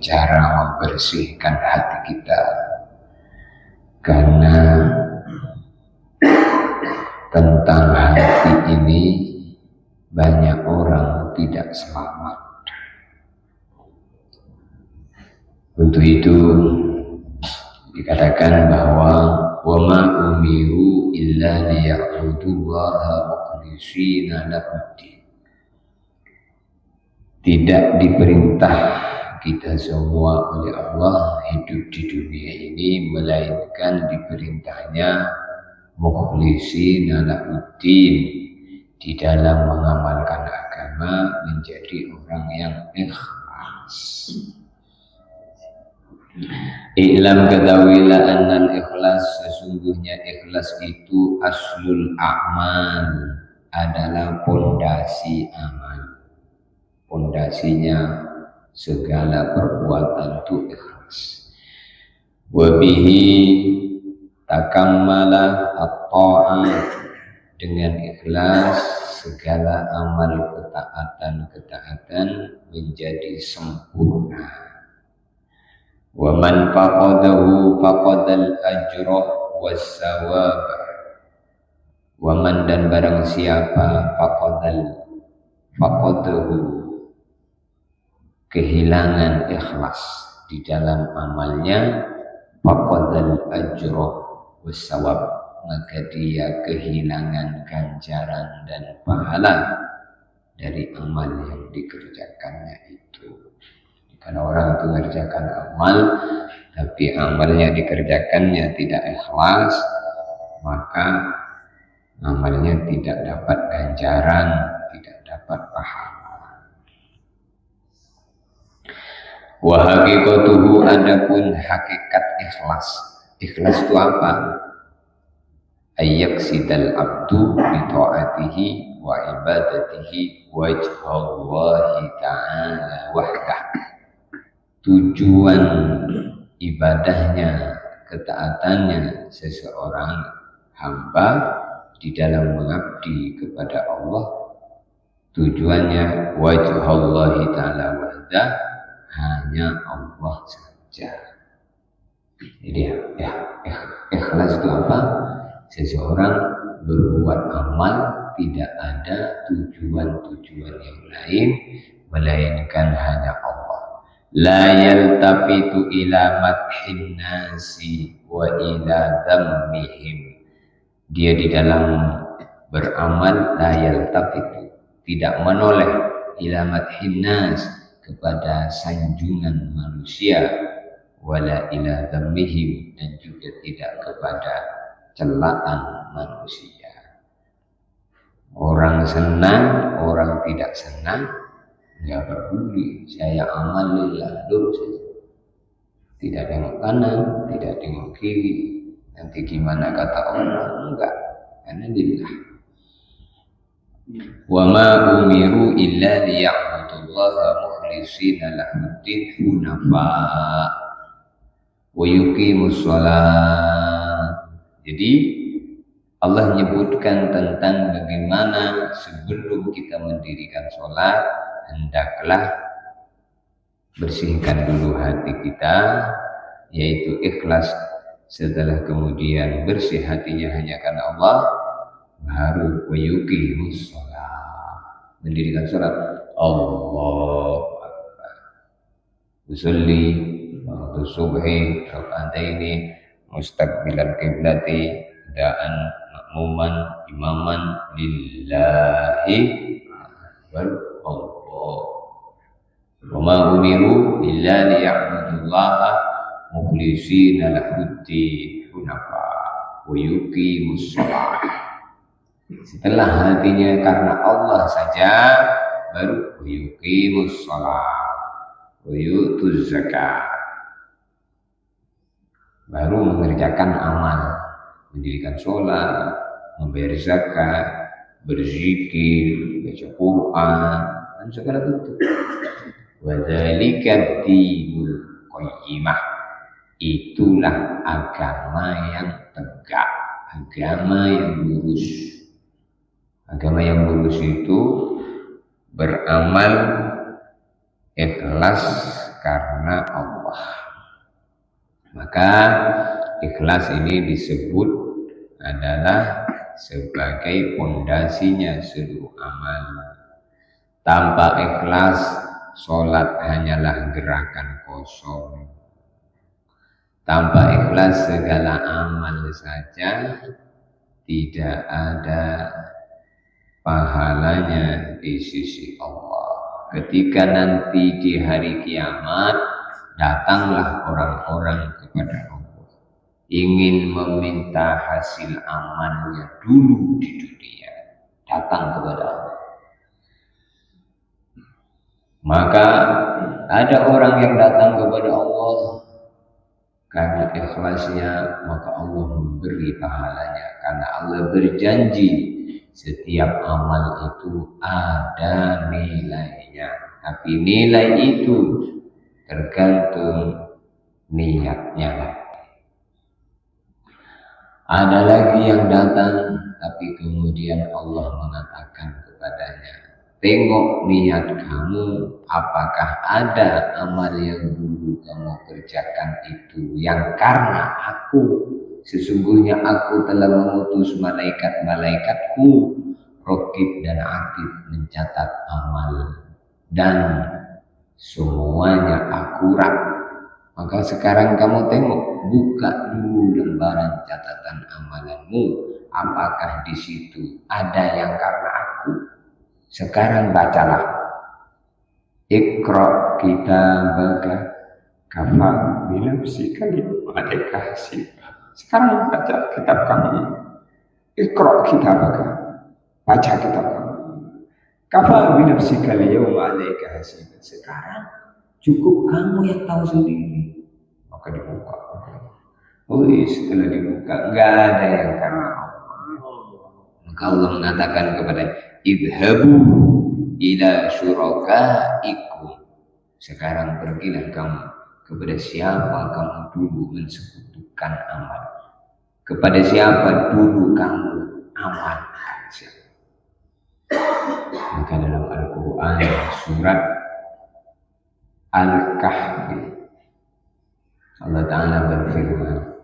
cara membersihkan hati kita, karena tentang hati ini banyak orang tidak selamat. Untuk itu dikatakan bahwa wa ma umiru illa liya'budullaha mukhlishina lahuddin. Tidak diperintah kita semua oleh Allah hidup di dunia ini, melainkan diperintahnya mukhlishina lahuddin, di dalam mengamalkan agama menjadi orang yang ikhlas. I'lam ketahuilah annal ikhlas, sesungguhnya ikhlas itu aslul a'mal, adalah pondasi amal. Pondasinya segala perbuatan itu ikhlas. Wabihi takammala at-ta'at, dengan ikhlas segala amal ketaatan menjadi sempurna. Wa man faqadahu faqadal ajra was-sawab. Wa man, dan barang siapa faqadahu, kehilangan ikhlas di dalam amalnya, faqadal ajra was-sawab, maka dia kehilangan ganjaran dan pahala dari amal yang dikerjakannya itu. Kalau orang itu mengerjakan amal tapi amalnya dikerjakannya tidak ikhlas, maka amalnya tidak dapat ganjaran, tidak dapat pahala. Wa haqiqatuhu, adapun hakikat ikhlas. Ikhlas itu apa? Ayyaksidal abdu bi ta'atihi wa ibadatihi wajhallahi ta'ala wahdah. Tujuan ibadahnya, ketaatannya seseorang hamba di dalam mengabdi kepada Allah, tujuannya wajhallahi ta'ala wahdah, hanya Allah saja. Jadi ikhlas itu apa? Seseorang berbuat amal tidak ada tujuan-tujuan yang lain melainkan hanya Allah. La yaltafitu ila madhin nasi wa ila dhammihim. Dia di dalam beramal la yaltafitu, tidak menoleh, ila madhin nas, kepada sanjungan manusia, wala ila dhammihim, dan juga tidak kepada celaan manusia. Orang senang, orang tidak senang, nggak peduli, saya amal lillah, lurus saja. Tidak tengok kanan, tidak tengok kiri, nanti gimana kata orang, enggak, karena lillah. Wa ma umiru illa liya'budullaha mukhlishina lahuddin hunafa wa yuqimus shalah. Jadi Allah menyebutkan tentang bagaimana sebelum kita mendirikan sholat, hendaklah bersihkan dulu hati kita, yaitu ikhlas. Setelah kemudian bersih hatinya hanya karena Allah, baru yuqimus shalah, mendirikan sholat. Allahu Akbar. Usolli waktu subhi raka'ataini mustaqbilal qiblati da'an makmuman imaman lillahi wal Allah. Wa ma umiru illa liya'budullaha mukhlishina lahuddin hunafa wa yuqimus shalah. Setelah hatinya karena Allah saja, baru yuqimus shalah wa yutuz zakat, baru mengerjakan amal, mendirikan sholat, membayar zakat, berzikir, baca Quran, dan segala bentuk. Wa dzalika dinul qayyimah, itulah agama yang tegak, agama yang lurus. Agama yang lurus itu beramal ikhlas karena Allah. Maka ikhlas ini disebut adalah sebagai pondasinya seluruh amal. Tanpa ikhlas, sholat hanyalah gerakan kosong. Tanpa ikhlas, segala amal saja tidak ada pahalanya di sisi Allah. Ketika nanti di hari kiamat, datanglah orang-orang kepada Allah, ingin meminta hasil amalnya dulu di dunia, datang kepada Allah. Maka ada orang yang datang kepada Allah karena ikhlasnya, maka Allah memberi pahalanya, karena Allah berjanji setiap amal itu ada nilainya, tapi nilai itu tergantung niatnya. Ada lagi yang datang, tapi kemudian Allah mengatakan kepadanya, tengok niat kamu, apakah ada amal yang dulu kamu kerjakan itu yang karena aku, sesungguhnya aku telah mengutus malaikat-malaikatku Raqib dan Atid mencatat amal dan semuanya akurat. Maka sekarang kamu tengok, buka dulu lembaran catatan amalanmu, apakah di situ ada yang karena aku. Sekarang bacalah, Iqra kitabaka kafa binafsika al-yawma hasiba. Sekarang baca kitab kamu, Iqra kitabaka, baca kitab kamu, kafa binafsika al-yawma hasiba. Sekarang cukup kamu yang tahu sendiri. Maka dibuka. Setelah dibuka, enggak ada yang karena Allah. Maka Allah mengatakan kepada idhabu ila syurakaikum. Sekarang pergilah kamu kepada siapa kamu dulu mensekutukan amal. Kepada siapa dulu kamu amalkan. Maka dalam Al-Quran surat Al-Kahfi Allah Ta'ala berfirman,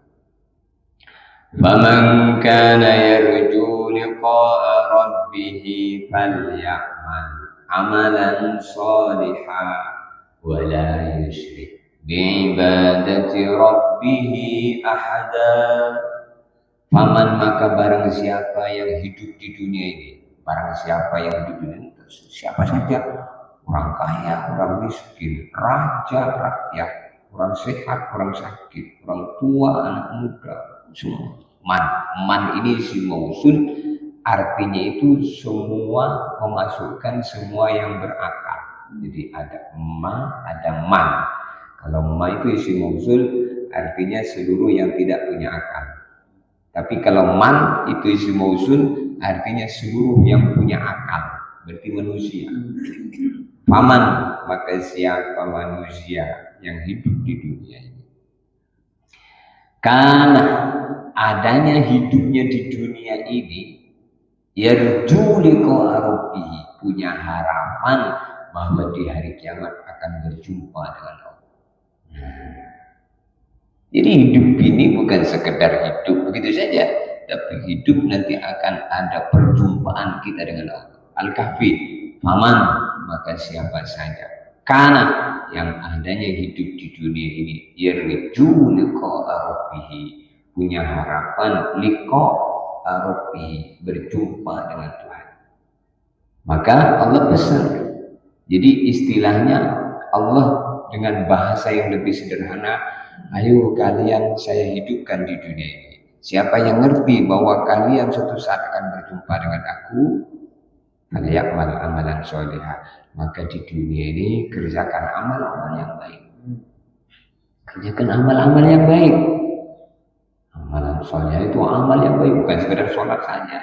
"Faman kana yarju liqa'a rabbih falyamal amalan shalihan wa la yusyrik bi'ibadati rabbih ahada." Faman, maka barang siapa yang hidup di dunia ini, barang siapa yang hidup di dunia ini, siapa saja, orang kaya, orang miskin, raja, rakyat, orang sehat, orang sakit, orang tua, anak muda, semua. Man ini si mausul, artinya itu semua, memasukkan semua yang berakal. Jadi ada ma, ada man. Kalau ma itu isi mausul, artinya seluruh yang tidak punya akal. Tapi kalau man itu isi mausul, artinya seluruh yang punya akal, berarti manusia. Paman, maka siapa manusia yang hidup di dunia ini. Karena adanya hidupnya di dunia ini, yarju liqa'a rabbih, punya harapan bahwa di hari kiamat akan berjumpa dengan Allah. Jadi hidup ini bukan sekedar hidup begitu saja, tapi hidup nanti akan ada perjumpaan kita dengan Allah. Al-Kahfi, faman, maka siapa saja karena yang adanya hidup di dunia ini, yarju liqa'a rabbih, punya harapan liqa'a rabbih, berjumpa dengan Tuhan. Maka Allah pesan. Jadi istilahnya Allah dengan bahasa yang lebih sederhana, ayo kalian saya hidupkan di dunia ini. Siapa yang ngerti bahwa kalian suatu saat akan berjumpa dengan aku, falyamal amalan sholihah, maka di dunia ini kerjakan amal-amal yang baik. Kerjakan amal-amal yang baik. Amalan sholihah itu amal yang baik, bukan sekedar sholat saja.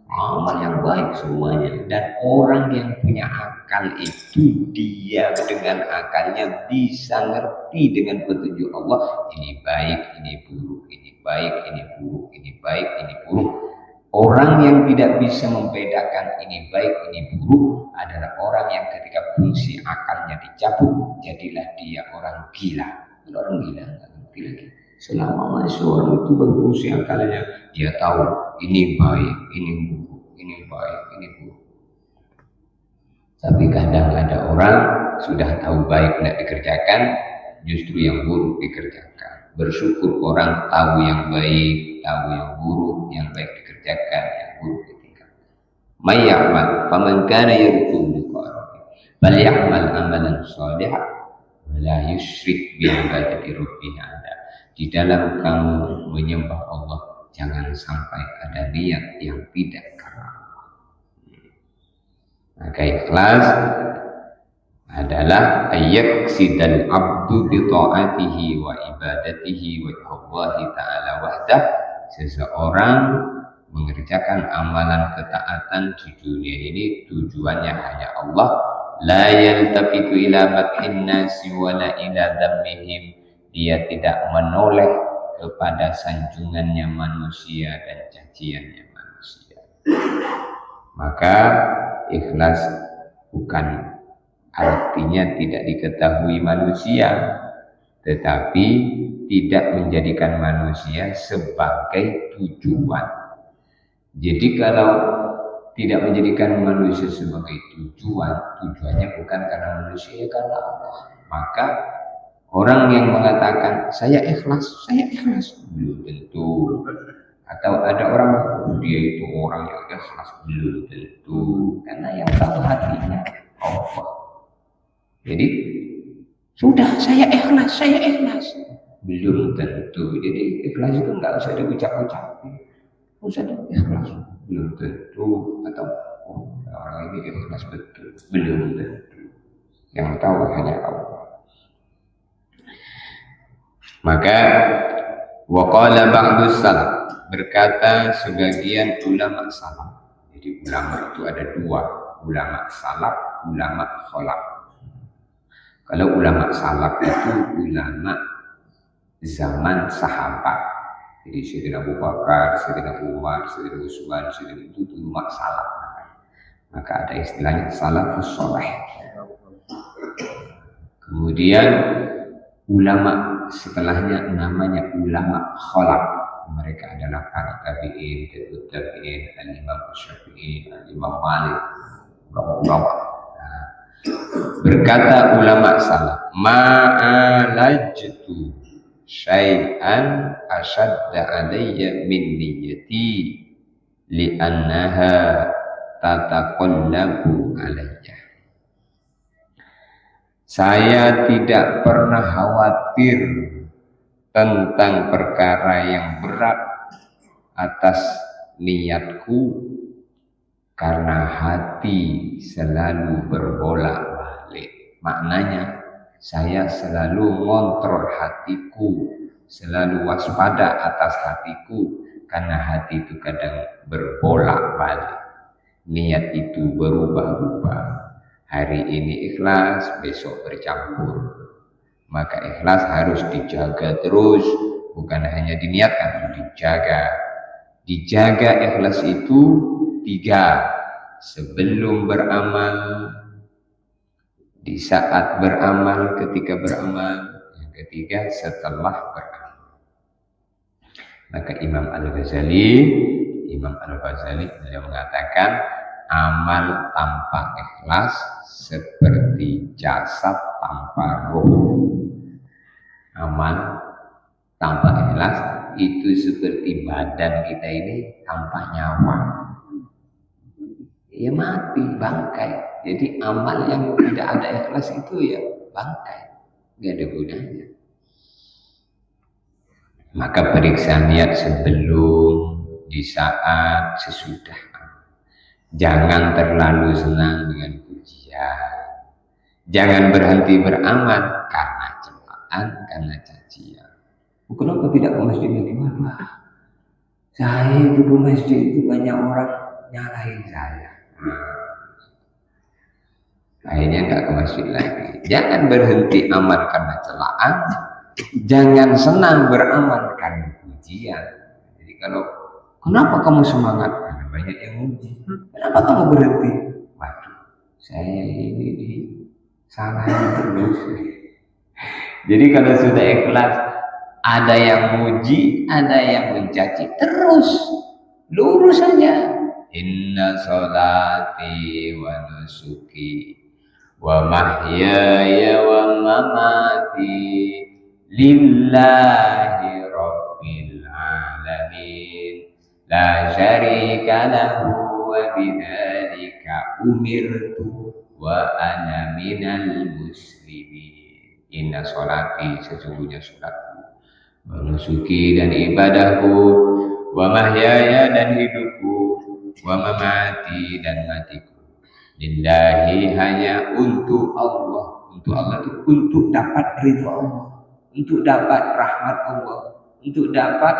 Amal yang baik semuanya. Dan orang yang punya akal itu, dia dengan akalnya bisa ngerti dengan petunjuk Allah, ini baik, ini buruk, ini baik, ini buruk, ini baik, ini buruk. Orang yang tidak bisa membedakan ini baik, ini buruk adalah orang yang ketika fungsi akalnya dicabut, jadilah dia orang gila. Orang gila nggak ngerti lagi. Selama masih orang itu berfungsi akalnya, dia tahu ini baik, ini buruk, ini baik, ini buruk. Tapi kadang ada orang sudah tahu baik tidak dikerjakan, justru yang buruk dikerjakan. Bersyukur orang tahu yang baik, tahu yang buruk, yang baik dikerjakan, yang buruk ditinggalkan. May ya'mal faman kana yarju liqa rabbih bal ya'mal amalan shalihan wa la yusyrik bi ibadati rabbih ahada. Di dalam kamu menyembah Allah, jangan sampai ada niat yang tidak karena Allah. Maka ikhlas adalah ayyaqsidal abdu bi ta'atihi wa ibadatihi wa Allah ta'ala wahdah. Seseorang mengerjakan amalan ketaatan di dunia ini tujuannya hanya Allah, la yaltafitu ila madhin nasi wala ila dhammihim. Dia tidak menoleh kepada sanjungannya manusia dan caciannya manusia. Maka ikhlas bukan artinya tidak diketahui manusia, tetapi tidak menjadikan manusia sebagai tujuan. Jadi kalau tidak menjadikan manusia sebagai tujuan, tujuannya bukan karena manusia, ya karena Allah. Maka orang yang mengatakan saya ikhlas belum tentu. Atau ada orang dia itu orang yang ikhlas, belum tentu. Karena yang tahu hatinya Allah. Jadi sudah saya ikhlas, belum tentu. Jadi ikhlas itu nggak usah diucap-ucap, usah ikhlas, belum tentu. Atau orang ini ikhlas betul, belum tentu. Yang tahu hanya Allah. Maka waqala ba'dus salaf, berkata sebagian ulama salaf. Jadi ulama itu ada dua, ulama salaf, ulama khalaf. Kalau ulama salaf itu ulama zaman sahabat. Jadi Sayyidina Abu Bakar, Sayyidina Umar, Sayyidina Utsman, Sayyidina itu ulama salaf. Maka ada istilahnya salafus shalih. Kemudian ulama setelahnya namanya ulama khalaf. Mereka adalah para tabi'in, tabi'in, al-Imam Syafi'i, al-Imam Malik, ulama. Berkata ulama salaf, ma'alajtu syai'an ashadda alayya min niyyati li'annaha tataqallabu alayya. Saya tidak pernah khawatir tentang perkara yang berat atas niatku, karena hati selalu berbolak-balik. Maknanya saya selalu ngontrol hatiku, selalu waspada atas hatiku, karena hati itu kadang berbolak-balik. Niat itu berubah-ubah. Hari ini ikhlas, besok bercampur. Maka ikhlas harus dijaga terus, bukan hanya diniatkan, dijaga. Dijaga ikhlas itu 3. Sebelum beramal, di saat beramal, ketika beramal, yang ketiga setelah beramal. Maka Imam Al-Ghazali beliau mengatakan, amal tanpa ikhlas seperti jasad tanpa roh. Amal tanpa ikhlas itu seperti badan kita ini tanpa nyawa. Ya mati, bangkai. Jadi amal yang tidak ada ikhlas itu ya bangkai, nggak ada gunanya. Maka periksa niat sebelum, di saat, sesudah. Jangan terlalu senang dengan pujian. Jangan berhenti beramal karena celaan, karena cacian. Kenapa tidak ke masjid lagi? Saya itu ke masjid itu banyak orang nyalahin saya. Akhirnya nggak ke masjid lagi. Jangan berhenti amal karena celaan. Jangan senang beramal karena pujian. Jadi kalau Kenapa kamu semangat? Karena banyak yang muji. Kenapa kamu berhenti? Waduh, saya ini disalahin terus. Jadi kalau sudah ikhlas, ada yang muji, ada yang mencaci, terus lurus saja. Inna sholati wa nusuki wa mahyaya wa mamati lillahi rabbil alamin la syarika lahu wa bidzalika umirtu wa ana minal muslimin. Inna sholati, sesungguhnya sholatku, wa nusuki, dan ibadahku, wa mahyaya, dan hidupku, wa mamati, dan matiku, lillahi, hanya untuk Allah. Untuk Allah itu untuk dapat ridho Allah, untuk dapat rahmat Allah, untuk dapat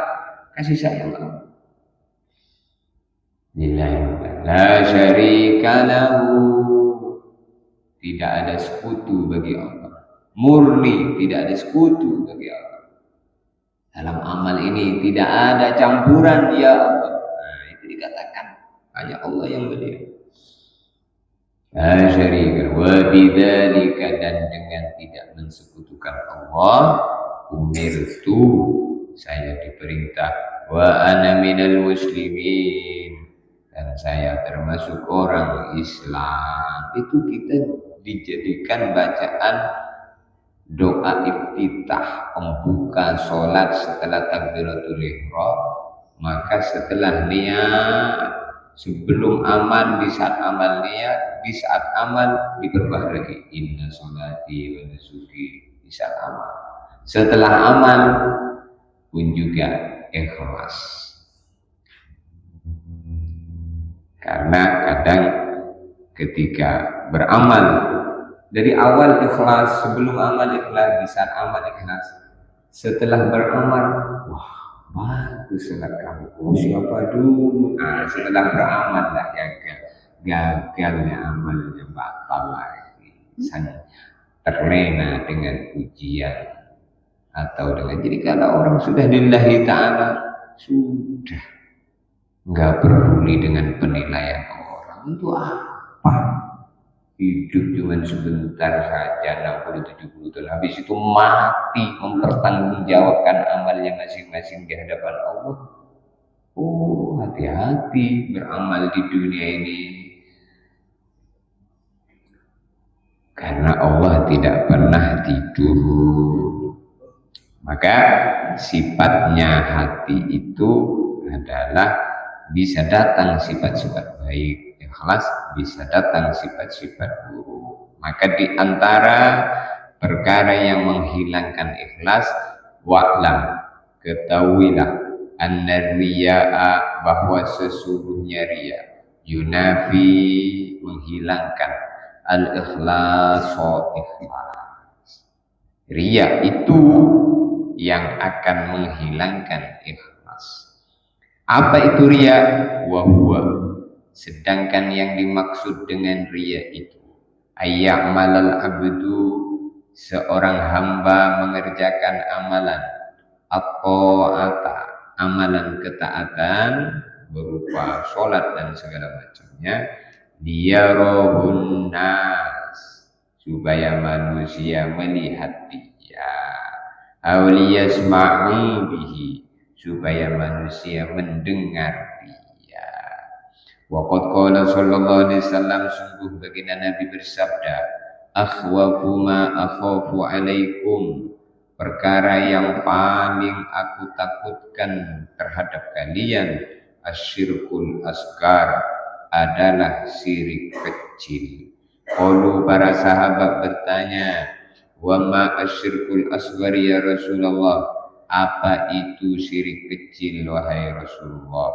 kasih sayang Allah. Lillahi la syarika lahu, tidak ada sekutu bagi Allah, murni tidak ada sekutu bagi Allah. Dalam amal ini tidak ada campuran, ya Allah. Nah, itu dikatakan hanya Allah yang berdiri. La syarika wa bidzalika, dan dengan tidak mensekutukan Allah, umirtu, saya diperintah, wa ana minal muslimin, dan saya termasuk orang Islam. Itu kita dijadikan bacaan doa iftitah, pembuka sholat setelah takbiratul ihram. Maka setelah niat, sebelum amal, di saat amal niat, di saat amal diperbah lagi, inna sholati wa nusuki, di saat amal. Setelah amal pun juga ikhlas. Karena kadang ketika beramal dari awal ikhlas, sebelum amal ikhlas, di saat amal ikhlas, setelah beramal, wah bagus sholat kamu, siapa dulu? Nah, setelah beramal lah gagalnya amalnya, batal lagi, misalnya terlena dengan pujian atau dengan, jadi kalau orang sudah lillahi ta'ala, sudah nggak peduli dengan penilaian orang. Untuk apa hidup cuma sebentar saja, 60-70 tahun, habis itu mati mempertanggungjawabkan amalnya masing-masing di hadapan Allah. Oh, hati-hati beramal di dunia ini, karena Allah tidak pernah tidur. Maka sifatnya hati itu adalah bisa datang sifat-sifat baik, ikhlas, bisa datang sifat-sifat buruk. Maka di antara perkara yang menghilangkan ikhlas, wa'lam, ketahuilah, anna riya'a, bahwa sesungguhnya riya, yunafi, menghilangkan, al-ikhlas, ikhlas. Riya itu yang akan menghilangkan ikhlas. Apa itu riya? Wahwa, sedangkan yang dimaksud dengan riya itu, ayya'malal abdu, seorang hamba mengerjakan amalan, at-ta'ata, amalan ketaatan berupa sholat dan segala macamnya, liyarahun nas, supaya manusia melihat dia, awliyasma'u bihi, supaya manusia mendengar dia. Waqad qala sallallahu alaihi wasallam, sungguh baginda Nabi bersabda, akhwafu ma akhafu alaikum, perkara yang paling aku takutkan terhadap kalian, asyirkul asgar, adalah syirik kecil. Qalu, para sahabat bertanya, wa ma asyirkul asgar ya Rasulullah, apa itu syirik kecil wahai Rasulullah?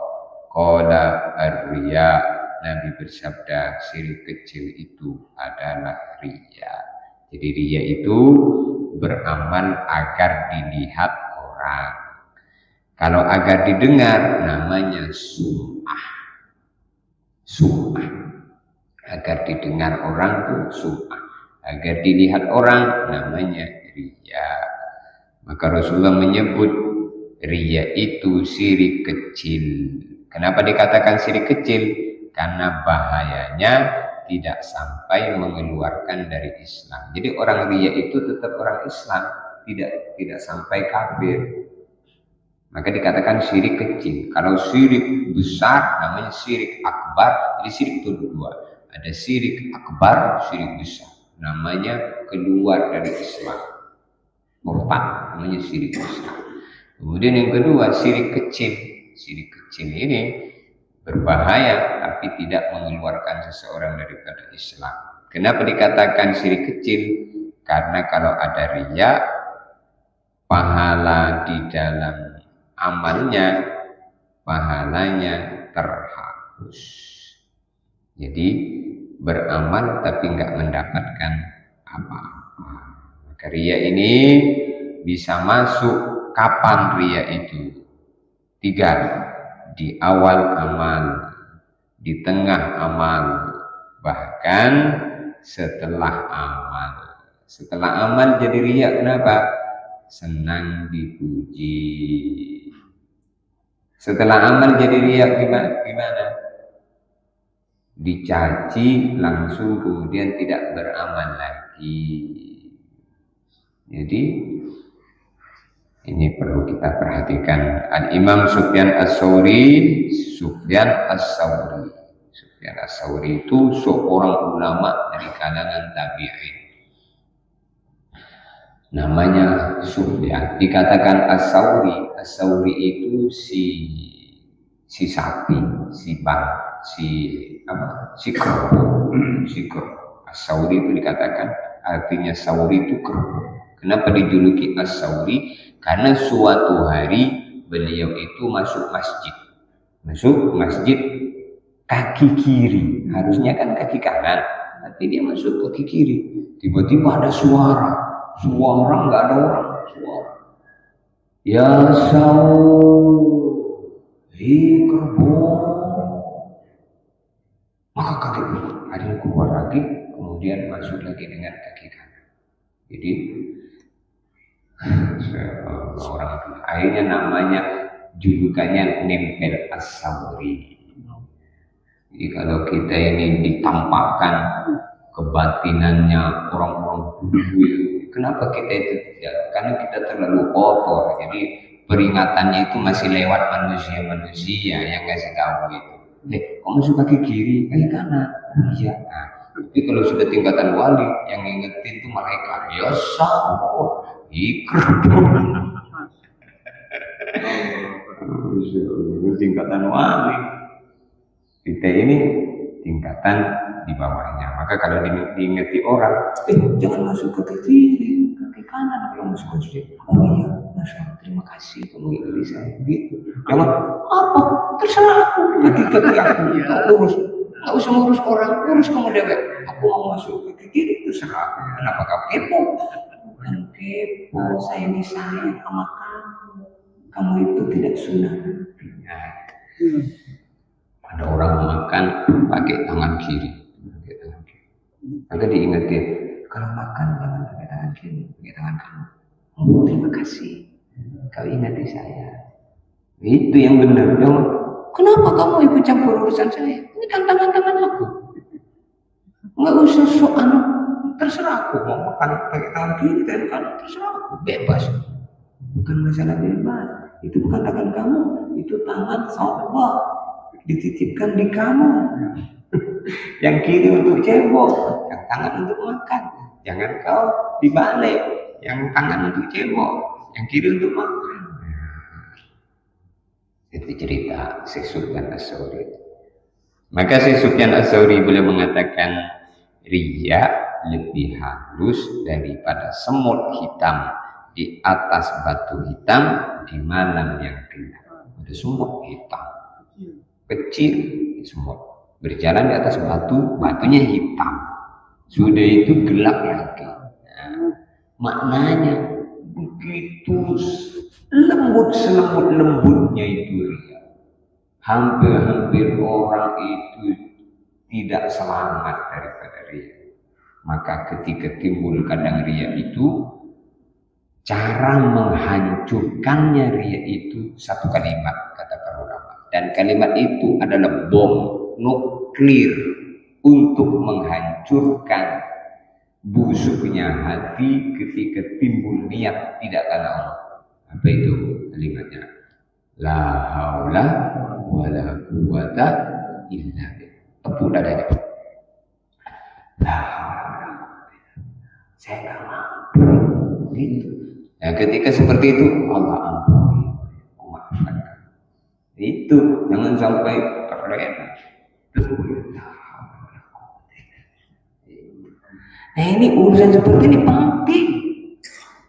Qala ar-riya, Nabi bersabda, syirik kecil itu adalah riya. Jadi riya itu beramal agar dilihat orang. Kalau agar didengar namanya sum'ah. Sum'ah. Agar didengar orang itu sum'ah. Agar dilihat orang namanya riya. Maka Rasulullah menyebut riya itu syirik kecil. Kenapa dikatakan syirik kecil? Karena bahayanya tidak sampai mengeluarkan dari Islam. Jadi orang riya itu tetap orang Islam, tidak sampai kafir. Maka dikatakan syirik kecil. Kalau syirik besar namanya syirik akbar. Jadi syirik itu dua. Ada syirik akbar, syirik besar. Namanya keluar dari Islam. Murtad namanya syirik besar. Kemudian yang kedua syirik kecil. Syirik kecil ini berbahaya tapi tidak mengeluarkan seseorang daripada Islam. Kenapa dikatakan syirik kecil? Karena kalau ada riya, pahala di dalam amalnya, pahalanya terhapus. Jadi beramal tapi nggak mendapatkan apa-apa. Maka riya ini bisa masuk kapan riya itu? 3, di awal amal, di tengah amal, bahkan setelah amal. Setelah amal jadi riya, kenapa? Senang dipuji. Setelah amal jadi riya gimana? Dicaci langsung kemudian tidak beramal lagi. Jadi ini perlu kita perhatikan. Al-Imam Sufyan Ats-Tsauri itu seorang ulama dari kalangan tabi'in. Namanya Sufyan. Dikatakan Ats-Tsauri itu si sapi, si kerbau. Ats-Tsauri itu dikatakan artinya Tsauri itu kerbau. Kenapa dijuluki Ats-Tsauri? Karena suatu hari beliau itu masuk masjid kaki kiri, harusnya kan kaki kanan, tapi dia masuk kaki kiri. Tiba-tiba ada suara nggak ada orang, suara ya Tsauri kerbau. Maka kaget, akhirnya keluar lagi, kemudian masuk lagi dengan kaki kanan. Jadi orang akhirnya namanya julukannya nempel Ats-Tsauri. Jadi kalau kita ini ditampakkan kebatinannya orang-orang dulu, kenapa kita itu tidak? Karena kita terlalu kotor. Jadi peringatannya itu masih lewat manusia yang ngasih tahu itu. Kok masuk kaki kiri, kaki kanan? Iya. Nah, tapi kalau sudah tingkatan wali, yang ngingetin itu malaikat. Ya tingkatan wali. Kita ini tingkatan di bawahnya. Maka kalau diingeti orang, jangan masuk ke kiri, kaki kanan kalau masuk ke kiri. Oh iya, Masya, terima kasih kamu ingeti saya begitu. Jangan apa? Terserah aku, kaki aku. Urus, nggak usah ngurus orang, urus kamu dewek. Aku mau masuk ke kiri, terserah. Kenapa kamu kepo? Bukan kepo, saya ini sayang sama kamu. Kamu itu tidak sunnah. Ada orang makan pakai tangan kiri. Maka diingetin, kalau makan jangan pakai tangan kiri, pakai tangan kanan. Oh, terima kasih, kau ingati saya. Itu yang benar. Kenapa kamu ikut campur urusan saya? Ini kan tangan-tangan aku. Nggak usah terserah aku mau makan pakai tangan kiri, tangan kanan, terserah aku, bebas. Bukan masalah bebas. Itu bukan tangan kamu, itu tangan Allah. Dititipkan di kamu. Yang kiri untuk cebok, yang tangan untuk makan. Jangan kau dibalik, yang tangan untuk cebok, yang kiri untuk makan. Itu cerita Syekh Sufyan Ats-Tsauri. Maka Syekh Sufyan Ats-Tsauri boleh mengatakan riya lebih halus daripada semut hitam di atas batu hitam di malam yang gelap. Ada semut hitam kecil, semut berjalan di atas batunya hitam, sudah itu gelap lagi. Nah, maknanya begitu lembutnya itu riya. Hampir orang itu tidak selamat daripada riya. Maka ketika timbul kadang riya itu, cara menghancurkannya riya itu satu kalimat, kata para ulama. Dan kalimat itu adalah bom nuklir untuk menghancurkan busuknya hati ketika timbul niat tidak karena Allah. Apa itu kalimatnya? La haula wala quwata illa billah. Tepuk dadanya. La haula. Saya nggak mampu. Gitu. Ya, ketika seperti itu Allah ampuni, maafkan. Itu jangan sampai terlena. Nah ini urusan seperti ini penting.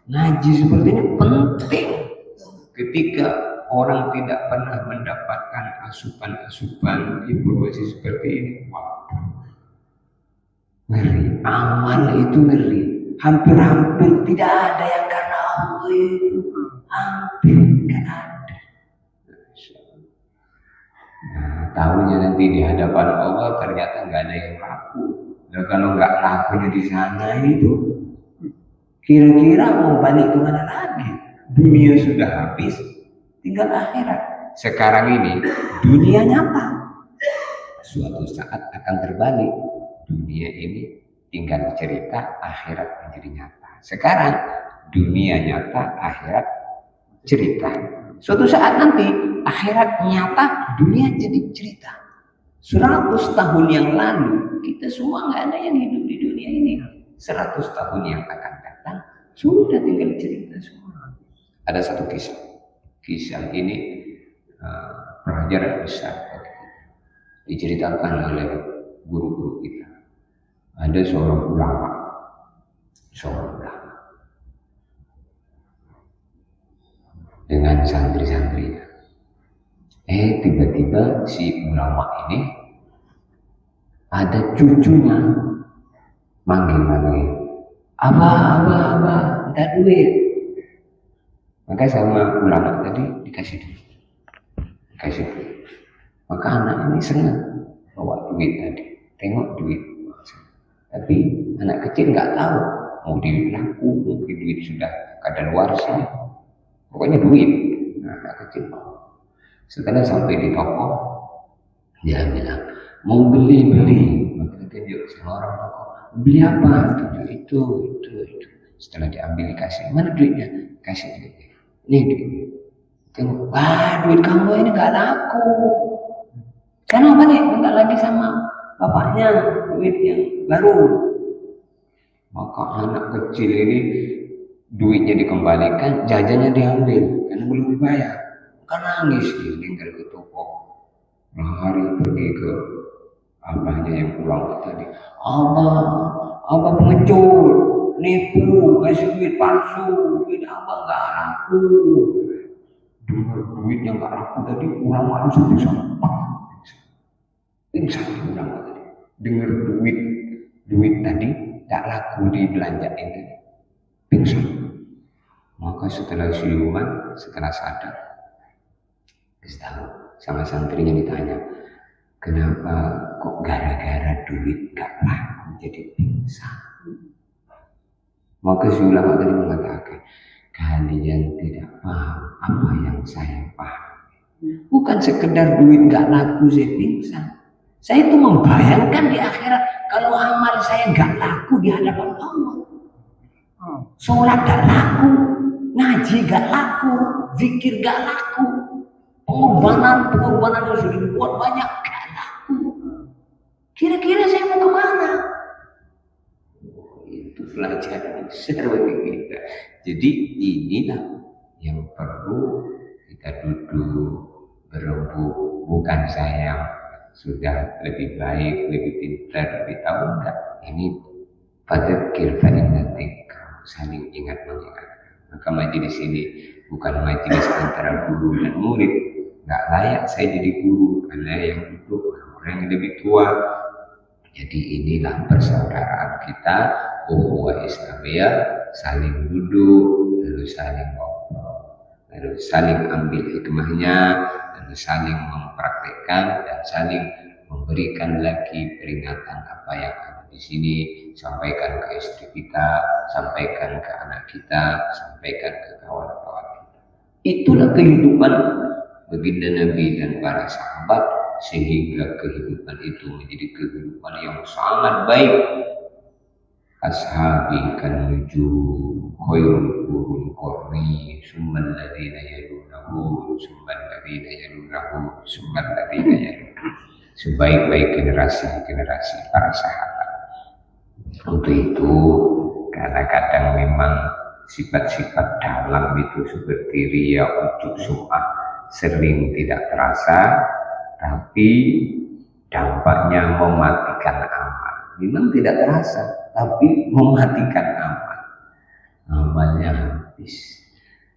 Ngaji seperti ini penting. Ketika orang tidak pernah mendapatkan asupan-asupan informasi seperti ini, ngeri. Amal itu ngeri. Hampir-hampir tidak ada yang karena Allah itu. Hampir tidak ada. Nah, tahunya nanti di hadapan Allah ternyata nggak ada yang laku. Nah, kalau nggak lakunya di sana itu, kira-kira mau balik kemana lagi? Dunia sudah habis, tinggal akhirat. Sekarang ini dunia nyata. Suatu saat akan terbalik. Dunia ini tinggal cerita, akhirat menjadi nyata. Sekarang dunia nyata, akhirat cerita. Suatu saat nanti akhirat nyata, dunia jadi cerita. 100 tahun yang lalu kita semua nggak ada yang hidup di dunia ini. 100 tahun yang akan datang sudah tinggal cerita semua. Ada satu kisah. Kisah ini pelajaran besar diceritakan oleh guru-guru kita. Ada seorang ulama dengan santri-santrinya. Tiba-tiba si ulama ini ada cucunya manggil-manggil, abah, minta duit. Maka sama ulama tadi dikasih duit. Maka anak ini senang bawa duit tadi, tengok duit. Tapi anak kecil nggak tahu mau duit laku, mungkin duit sudah kadaluarsa. Pokoknya duit. Nah, anak kecil mau. Setelah sampai di toko, dia bilang mau beli. Maka tunjuk sama orang toko, beli apa? Tunjuk itu. Setelah diambil dikasih, mana duitnya? Kasih duitnya. Ini duitnya. Tengok, wah duit kamu ini nggak laku. Kenapa nih? Minta lagi sama bapaknya duit yang baru. Maka anak kecil ini duitnya dikembalikan, jajannya diambil karena belum dibayar. Kan nangis dia tinggal ke toko. Lari pergi ke abahnya yang pulang tadi. Abah pengecut, nipu, kasih duit palsu, duit abah nggak laku. Dengar duit yang nggak laku tadi ulama itu pingsan. Ulama tadi. Dengar duit tadi nggak laku dibelanjain tadi. Pingsan. Maka setelah siuman, setelah sadar, tahu sama santrinya ditanya, kenapa kok gara-gara duit gak laku jadi pingsan? Maka si ulama tadi mengatakan, kalian tidak paham apa yang saya paham. Bukan sekedar duit gak laku saya pingsan. Saya itu membayangkan di akhirat kalau amal saya gak laku di hadapan Allah. Sholat gak laku, ngaji gak laku, zikir gak laku. Pengorbanan yang sudah dibuat banyak gak laku. Kira-kira saya mau kemana? Itu pelajaran besar bagi kita. Jadi inilah yang perlu kita duduk berembuk. Bukan saya sudah lebih baik, lebih pintar, lebih tahu enggak. Ini pada kirfa'in nanti saling ingat mengingatkan. Maka majelis ini bukan majelis antara guru dan murid. Nggak layak saya jadi guru karena yang duduk orang yang lebih tua. Jadi inilah persaudaraan kita, ukhuwah Islamiyah, saling duduk, lalu saling ngobrol, lalu saling ambil hikmahnya, lalu saling mempraktekkan dan saling memberikan lagi peringatan apa yang ada di sini, sampaikan ke istri kita, sampaikan ke anak kita, sampaikan ke kawan-kawan kita. Itulah kehidupan baginda Nabi dan para sahabat, sehingga kehidupan itu menjadi kehidupan yang sangat baik. Ashabi kan nujum khairul qurun qarni summal ladzina yalunahu summal ladzina yalunahu summal ladzina yalunahu. Sebaik-baik generasi para sahabat. Untuk itu kadang-kadang memang sifat-sifat dalam itu seperti riya, ujub, sum'ah sering tidak terasa, tapi dampaknya mematikan amal. Memang tidak terasa, tapi mematikan amal. Amalnya habis.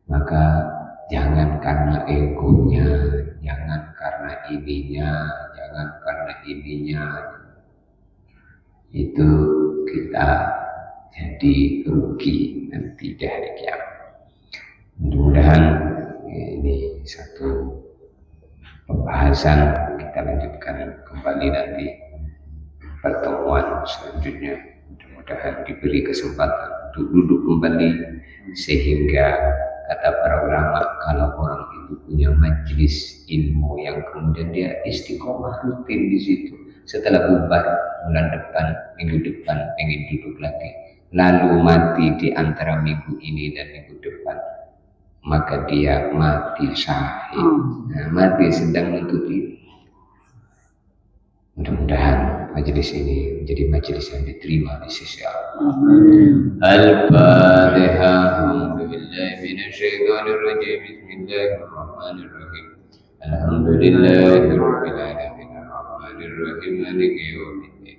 Maka jangan karena egonya, jangan karena ininya, jangan karena ininya. Itu kita jadi rugi nanti di hari kiamat. Mudah-mudahan ini satu pembahasan, kita lanjutkan kembali nanti pertemuan selanjutnya. Mudah-mudahan diberi kesempatan untuk duduk kembali, sehingga kata para ulama, kalau orang itu punya majelis ilmu yang kemudian dia istiqomah rutin di situ, setelah bubar bulan depan, minggu depan pengen duduk lagi, lalu mati di antara minggu ini dan minggu depan, maka dia mati syahid. Nah, mati sedang menuntut ilmu. Mudah-mudahan majelis ini menjadi majelis yang diterima di sisi Allah. Al-Fatihah. Alhamdulillahi minasyaitonir rajim. Bismillahirrahmanirrahim. Alhamdulillahirabbil alamin. Arrahmanirrahim. Maliki yaumiddin.